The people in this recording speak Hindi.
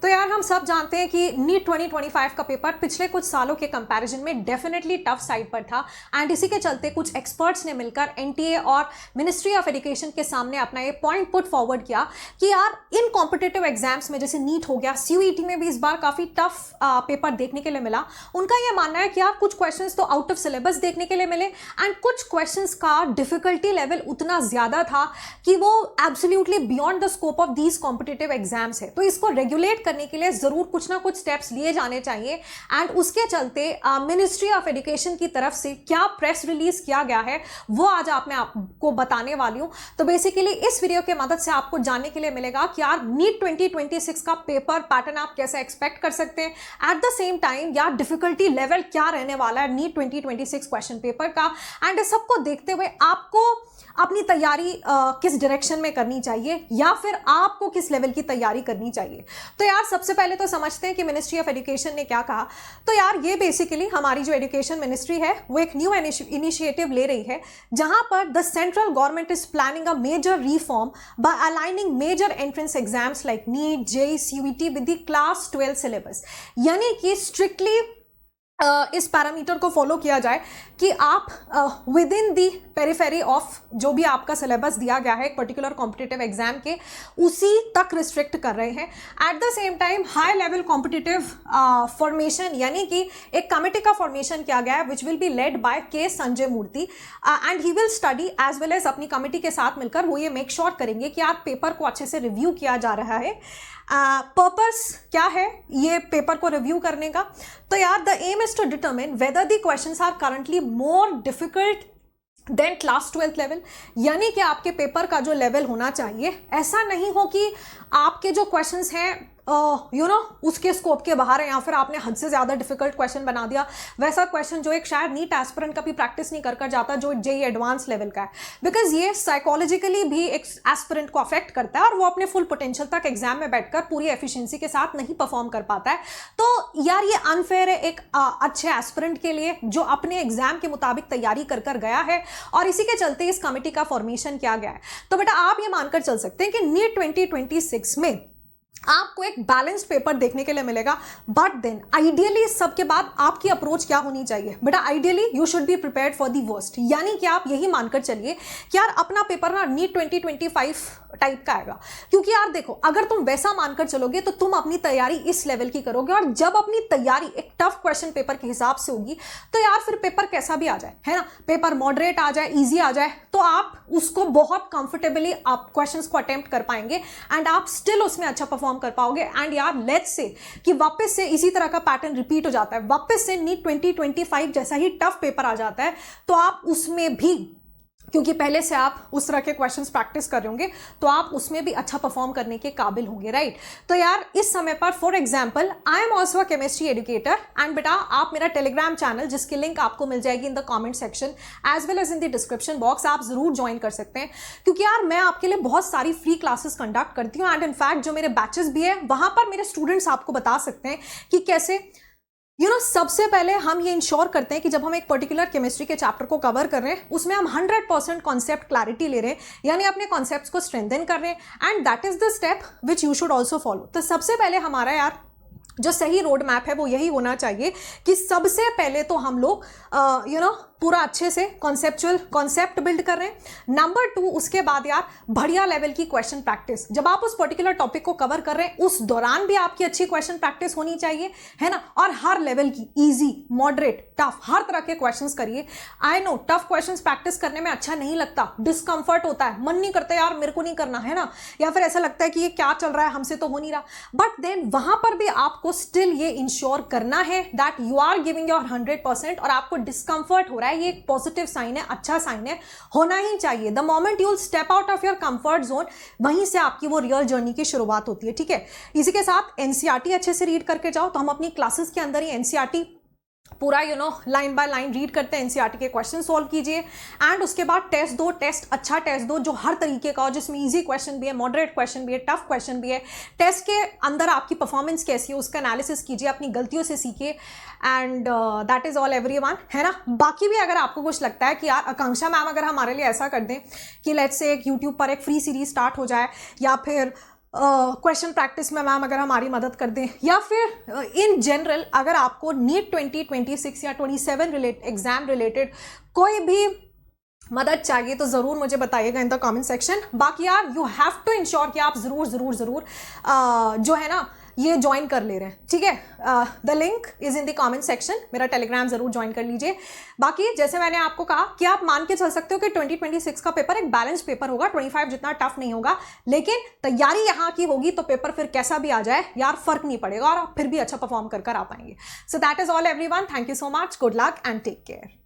तो यार हम सब जानते हैं कि नीट 2025 का पेपर पिछले कुछ सालों के कंपैरिजन में डेफिनेटली टफ साइड पर था एंड इसी के चलते कुछ एक्सपर्ट्स ने मिलकर एनटीए और मिनिस्ट्री ऑफ एजुकेशन के सामने अपना ये पॉइंट पुट फॉरवर्ड किया कि यार इन कॉम्पिटिटिव एग्जाम्स में जैसे नीट हो गया, सीयूईटी में भी इस बार काफ़ी टफ पेपर देखने के लिए मिला। उनका ये मानना है कि यार कुछ क्वेश्चंस तो आउट ऑफ सिलेबस देखने के लिए मिले एंड कुछ क्वेश्चंस का डिफिकल्टी लेवल उतना ज़्यादा था कि वो absolutely beyond the scope of these competitive exams है। तो इसको रेगुलेट करने के लिए ज़रूर कुछ ना कुछ स्टेप्स लिए जाने चाहिए एंड उसके चलते मिनिस्ट्री ऑफ एजुकेशन की तरफ से क्या प्रेस रिलीज किया गया है वो आज मैं आपको बताने वाली हूँ। तो बेसिकली इस वीडियो के मदद से आपको जानने के लिए मिलेगा कि यार नीट 2026 का पेपर पैटर्न आप कैसे एक्सपेक्ट कर सकते हैं, एट द सेम टाइम यार डिफिकल्टी लेवल क्या रहने वाला है नीट 2026 क्वेश्चन पेपर का, एंड इस सबको देखते हुए आपको अपनी तैयारी किस डायरेक्शन में करनी चाहिए या फिर आपको किस लेवल की तैयारी करनी चाहिए। तो यार सबसे पहले तो समझते हैं कि मिनिस्ट्री ऑफ एजुकेशन ने क्या कहा। तो यार ये बेसिकली हमारी जो एजुकेशन मिनिस्ट्री है वो एक न्यू इनिशिएटिव ले रही है जहां पर the central government is planning a major reform by aligning major entrance exams like NEET, JEE, CUET with the class 12 syllabus. यानी कि स्ट्रिक्टली इस पैरामीटर को फॉलो किया जाए कि आप with in the periphery of जो भी आपका सिलेबस दिया गया है एक पर्टिकुलर कॉम्पिटिटिव एग्जाम के उसी तक रिस्ट्रिक्ट कर रहे हैं। At the same time high level competitive formation यानी कि एक कमेटी का फॉर्मेशन किया गया है which will be led by K Sanjay Murthy and he will study as well as अपनी कमेटी के साथ मिलकर वो ये मेक श्योर करेंगे कि आप पेपर को अच्छे से रिव्यू किया जा रहा है। पर्पस क्या है ये पेपर को रिव्यू करने का? तो यार the aim is to determine whether the questions are currently more difficult than class 12 level. यानी कि आपके पेपर का जो लेवल होना चाहिए ऐसा नहीं हो कि आपके जो क्वेश्चंस हैं उसके स्कोप के बाहर है या फिर आपने हद से ज़्यादा डिफिकल्ट क्वेश्चन बना दिया, वैसा क्वेश्चन जो एक शायद नीट एस्पिरेंट का भी प्रैक्टिस नहीं कर जाता जो जेईई एडवांस लेवल का है, बिकॉज ये साइकोलॉजिकली भी एक एस्पिरेंट को अफेक्ट करता है और वो अपने फुल पोटेंशियल तक एग्जाम में बैठकर पूरी एफिशिएंसी के साथ नहीं परफॉर्म कर पाता है। तो यार ये अनफेयर है एक अच्छे एस्पिरेंट के लिए जो अपने एग्जाम के मुताबिक तैयारी कर गया है और इसी के चलते इस कमेटी का फॉर्मेशन किया गया है। तो बेटा आप ये मानकर चल सकते हैं कि नीट 2026 में आपको एक बैलेंस्ड पेपर देखने के लिए मिलेगा, बट देन आइडियली इस सब के बाद आपकी अप्रोच क्या होनी चाहिए? बेटा ideally you should be prepared for the worst. यानी कि आप यही मानकर चलिए कि यार अपना पेपर ना नीट 2025 टाइप का आएगा, क्योंकि यार देखो अगर तुम वैसा मानकर चलोगे तो तुम अपनी तैयारी इस लेवल की करोगे और जब अपनी तैयारी एक टफ क्वेश्चन पेपर के हिसाब से होगी तो यार फिर पेपर कैसा भी आ जाए, है ना, पेपर मॉडरेट आ जाए, ईजी आ जाए, तो आप उसको बहुत कंफर्टेबली आप क्वेश्चंस को अटेम्प्ट कर पाएंगे एंड आप स्टिल उसमें अच्छा परफॉर्म कर पाओगे। एंड यार लेट्स से कि वापस से इसी तरह का पैटर्न रिपीट हो जाता है, वापस से नीट 2025 जैसा ही टफ पेपर आ जाता है तो आप उसमें भी, क्योंकि पहले से आप उस तरह के क्वेश्चंस प्रैक्टिस कर रहे होंगे तो आप उसमें भी अच्छा परफॉर्म करने के काबिल होंगे, राइट। तो यार इस समय पर for example I am also a chemistry educator and बेटा आप मेरा टेलीग्राम चैनल जिसकी लिंक आपको मिल जाएगी in the comment section as well as in the description box, आप जरूर ज्वाइन कर सकते हैं क्योंकि यार मैं आपके लिए बहुत सारी फ्री क्लासेस कंडक्ट करती हूँ एंड इनफैक्ट जो मेरे बैचेस भी है वहां पर मेरे स्टूडेंट्स आपको बता सकते हैं कि कैसे सबसे पहले हम ये इंश्योर करते हैं कि जब हम एक पर्टिकुलर केमिस्ट्री के चैप्टर को कवर कर रहे हैं उसमें हम 100% कॉन्सेप्ट क्लैरिटी ले रहे हैं, यानी अपने कॉन्सेप्ट्स को स्ट्रेंथन कर रहे हैं and that is the step which you should also follow. तो सबसे पहले हमारा यार जो सही रोड मैप है वो यही होना चाहिए कि सबसे पहले तो हम लोग पूरा अच्छे से कॉन्सेप्ट बिल्ड कर रहे हैं। नंबर 2 उसके बाद यार बढ़िया लेवल की क्वेश्चन प्रैक्टिस, जब आप उस पर्टिकुलर टॉपिक को कवर कर रहे हैं उस दौरान भी आपकी अच्छी क्वेश्चन प्रैक्टिस होनी चाहिए, है ना, और हर लेवल की इजी, मॉडरेट, टफ, हर तरह के क्वेश्चंस करिए। I know tough questions practice करने में अच्छा नहीं लगता, डिस्कंफर्ट होता है, मन नहीं करता यार मेरे को नहीं करना, है ना, या फिर ऐसा लगता है कि ये क्या चल रहा है हमसे तो हो नहीं रहा, बट देन वहां पर भी आपको स्टिल ये इंश्योर करना है that you are giving your 100% और आपको डिस्कंफर्ट हो रहा है, ये एक पॉजिटिव साइन है, अच्छा साइन है, होना ही चाहिए। The moment you will step out of your comfort zone वहीं से आपकी वो रियल जर्नी की शुरुआत होती है, ठीक है। इसी के साथ एनसीईआरटी अच्छे से रीड करके जाओ, तो हम अपनी क्लासेस के अंदर ही एनसीईआरटी पूरा लाइन बाय लाइन रीड करते हैं, एनसीईआरटी के क्वेश्चन सॉल्व कीजिए एंड उसके बाद टेस्ट दो, अच्छा टेस्ट दो जो हर तरीके का हो, जिसमें इजी क्वेश्चन भी है, मॉडरेट क्वेश्चन भी है, टफ क्वेश्चन भी है। टेस्ट के अंदर आपकी परफॉर्मेंस कैसी है उसका एनालिसिस कीजिए, अपनी गलतियों से सीखिए and that is all everyone, है ना। बाकी भी अगर आपको कुछ लगता है कि यार आकांक्षा मैम अगर हमारे लिए ऐसा कर दें कि लेट्स से एक यूट्यूब पर एक फ्री सीरीज स्टार्ट हो जाए या फिर क्वेश्चन प्रैक्टिस में मैम अगर हमारी मदद कर दें, या फिर इन जनरल अगर आपको नीट 2026 या 27 एग्जाम रिलेटेड कोई भी मदद चाहिए तो ज़रूर मुझे बताइएगा इन द कमेंट सेक्शन। बाकी यार यू हैव टू इंश्योर कि आप ज़रूर ज़रूर ज़रूर जो है ना ये ज्वाइन कर ले रहे हैं, ठीक है। The link is in the comment section, मेरा टेलीग्राम ज़रूर ज्वाइन कर लीजिए। बाकी जैसे मैंने आपको कहा कि आप मान के चल सकते हो कि 2026 का पेपर एक बैलेंस पेपर होगा, 25 जितना टफ नहीं होगा, लेकिन तैयारी यहाँ की होगी तो पेपर फिर कैसा भी आ जाए यार फर्क नहीं पड़ेगा और आप फिर भी अच्छा परफॉर्म कर आ पाएंगे। So that is all everyone, thank you so much, good luck and take care.